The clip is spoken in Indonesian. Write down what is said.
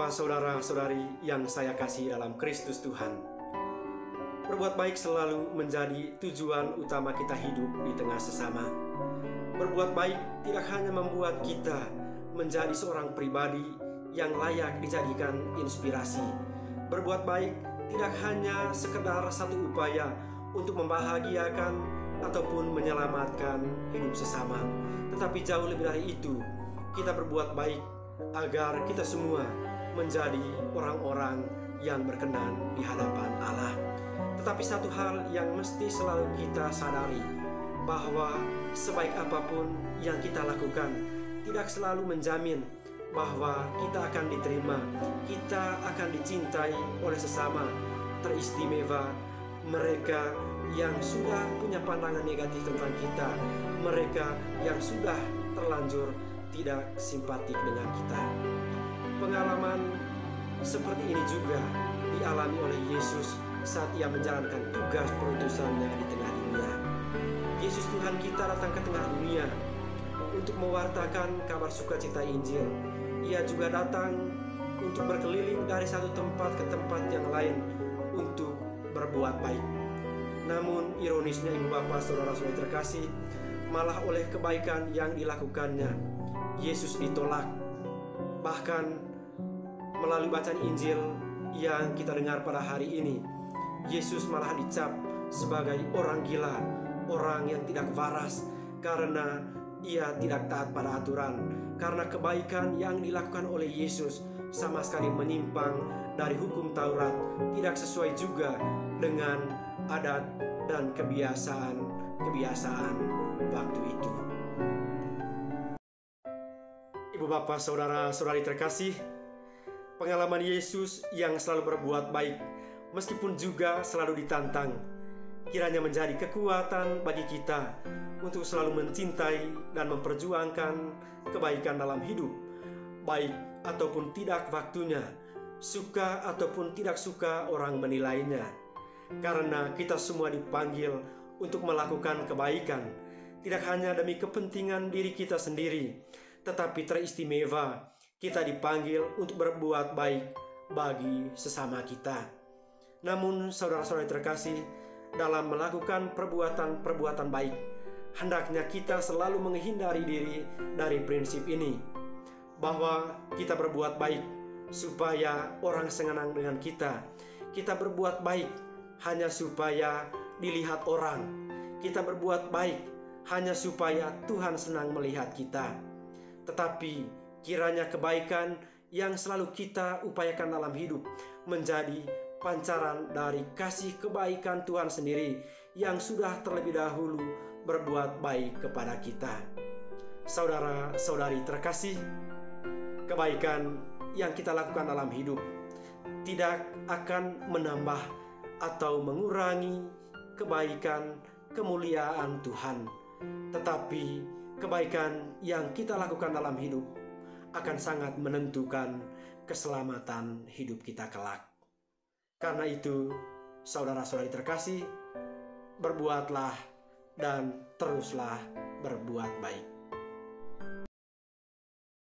Bapak, saudara-saudari yang saya kasih dalam Kristus Tuhan, berbuat baik selalu menjadi tujuan utama kita hidup di tengah sesama. Berbuat baik tidak hanya membuat kita menjadi seorang pribadi yang layak dijadikan inspirasi. Berbuat baik tidak hanya sekedar satu upaya untuk membahagiakan ataupun menyelamatkan hidup sesama, tetapi jauh lebih dari itu, kita berbuat baik agar kita semua menjadi orang-orang yang berkenan di hadapan Allah. Tetapi satu hal yang mesti selalu kita sadari, bahwa sebaik apapun yang kita lakukan tidak selalu menjamin bahwa kita akan diterima, kita akan dicintai oleh sesama. Teristimewa mereka yang sudah punya pandangan negatif tentang kita, mereka yang sudah terlanjur tidak simpatik dengan kita. Pengalaman seperti ini juga dialami oleh Yesus saat ia menjalankan tugas perutusannya di tengah dunia. Yesus Tuhan kita datang ke tengah dunia untuk mewartakan kabar sukacita Injil. Ia juga datang untuk berkeliling dari satu tempat ke tempat yang lain untuk berbuat baik. Namun ironisnya, ibu bapak, saudara-saudari terkasih, malah oleh kebaikan yang dilakukannya, Yesus ditolak. Bahkan melalui bacaan Injil yang kita dengar pada hari ini, Yesus malah dicap sebagai orang gila, orang yang tidak waras, karena ia tidak taat pada aturan. Karena kebaikan yang dilakukan oleh Yesus sama sekali menyimpang dari hukum Taurat, tidak sesuai juga dengan adat dan kebiasaan waktu itu. Ibu bapak, saudara-saudari terkasih, pengalaman Yesus yang selalu berbuat baik meskipun juga selalu ditantang, kiranya menjadi kekuatan bagi kita untuk selalu mencintai dan memperjuangkan kebaikan dalam hidup, baik ataupun tidak waktunya, suka ataupun tidak suka orang menilainya. Karena kita semua dipanggil untuk melakukan kebaikan, tidak hanya demi kepentingan diri kita sendiri, tetapi teristimewa kita dipanggil untuk berbuat baik bagi sesama kita. Namun saudara-saudari terkasih, dalam melakukan perbuatan baik, hendaknya kita selalu menghindari diri dari prinsip ini, bahwa kita berbuat baik supaya orang senang dengan kita. Kita berbuat baik hanya supaya dilihat orang. Kita berbuat baik hanya supaya Tuhan senang melihat kita. Tetapi kiranya kebaikan yang selalu kita upayakan dalam hidup menjadi pancaran dari kasih kebaikan Tuhan sendiri yang sudah terlebih dahulu berbuat baik kepada kita. Saudara-saudari terkasih, kebaikan yang kita lakukan dalam hidup tidak akan menambah atau mengurangi kebaikan kemuliaan Tuhan, tetapi kebaikan yang kita lakukan dalam hidup akan sangat menentukan keselamatan hidup kita kelak. Karena itu, saudara-saudari terkasih, berbuatlah dan teruslah berbuat baik.